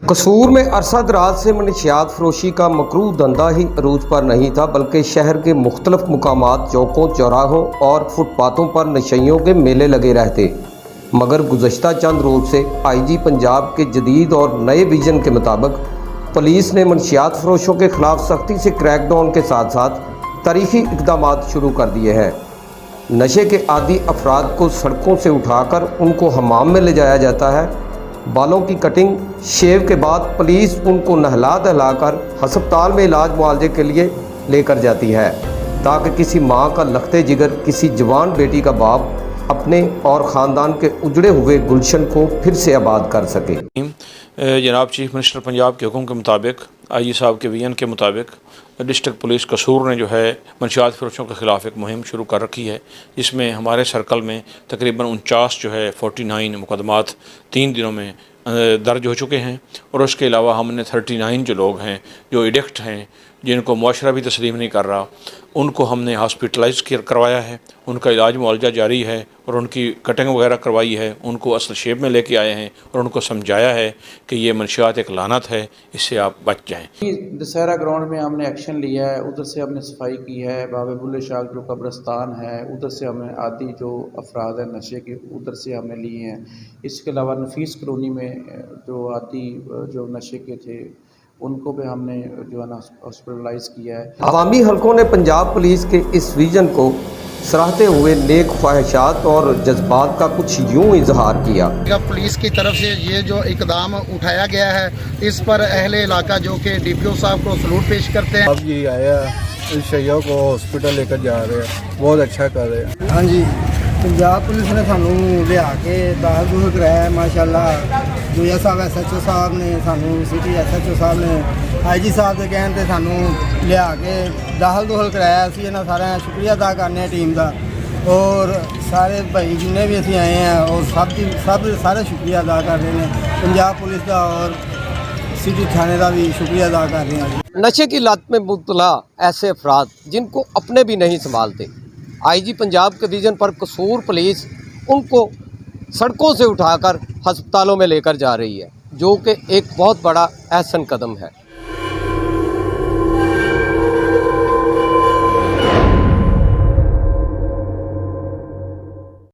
कसूर में अरसा दराज से मनशियात फरोशी का मकरूह धंधा ही अरूज पर नहीं था, बल्कि शहर के मुख्तलिफ मुकामात, चौकों, चौराहों और फुटपाथों पर नशइयों के मेले लगे रहते। मगर गुज़श्ता चंद रोज़ से IG पंजाब के जदीद और नए विजन के मुताबिक पुलिस ने मनशियात फरोशों के खिलाफ सख्ती से क्रैकडाउन के साथ साथ तारीखी इक़दाम शुरू कर दिए हैं। नशे के आदी अफराद को सड़कों से उठाकर उनको हमाम में ले जाया जाता है। बालों की कटिंग शेव के बाद पुलिस उनको नहला दहलाकर हस्पताल में इलाज मुआवजे के लिए लेकर जाती है, ताकि किसी माँ का लखते जिगर, किसी जवान बेटी का बाप अपने और ख़ानदान के उजड़े हुए गुलशन को फिर से आबाद कर सके। जनाब चीफ मिनिस्टर पंजाब के हुक्म के मुताबिक, IG साहब के विजन के मुताबिक डिस्ट्रिक्ट पुलिस कसूर ने जो है मनशियात फरोशों के ख़िलाफ़ एक मुहिम शुरू कर रखी है, जिसमें हमारे सर्कल में तकरीबन 49 जो है 49 मुकदमात 3 दिनों में दर्ज हो चुके हैं। और उसके अलावा हमने 39 जो लोग हैं जो एडिक्ट हैं, जिनको मुआशरा भी तस्लीम नहीं कर रहा, उनको हमने हॉस्पिटलाइज करवाया है, उनका इलाज मुआवजा जारी है और उनकी कटिंग वगैरह करवाई है, उनको असल शेप में लेके आए हैं और उनको समझाया है कि ये मनशियात एक लानत है, इससे आप बच जाएँ। दशहरा ग्राउंड में हमने एक्शन लिया है, उधर से हमने सफाई की है। बाबे बुल्ले शाह जो कब्रस्तान है, उधर से हमने आदि जो अफराद हैं नशे के, उधर से हमने लिए हैं। इसके अलावा नफीस कॉलोनी में जो आदि जो नशे के थे, उनको भी हमने जो है ना हॉस्पिटलाइज किया है। अवामी हलकों ने पंजाब पुलिस के इस विजन को सराहते हुए नेक ख्वाहिशात और जज्बात का कुछ यूँ इजहार किया। पुलिस की तरफ से ये जो इकदाम उठाया गया है, इस पर अहले इलाका जो कि DPO साहब को सलूट पेश करते हैं। अब ये आया इस शैया को हॉस्पिटल लेकर जा रहे हैं, बहुत अच्छा कर रहे हैं। हाँ जी, पंजाब पुलिस ने सानू लिया के दाखिल दूर कराया माशाअल्लाह। जो साहब SHO साहब ने सानू, सिटी SHO साहब ने, IG साहब के कहने ते सानू लिया के दाखिल दूहल कराया। असी इन्हां सारा शुक्रिया अदा करने टीम का, और सारे भाई जिन्हें भी असी आए हैं और सब सारे शुक्रिया अदा कर रहे हैं पंजाब पुलिस का, और सिटी थाने का भी शुक्रिया अदा कर रहे हैं। नशे की लत में मुब्तला ऐसे अफराद जिनको अपने भी नहीं संभालते, IG पंजाब के विजन पर कसूर पुलिस उनको सड़कों से उठाकर हस्पतालों में लेकर जा रही है, जो कि एक बहुत बड़ा अहसन कदम है।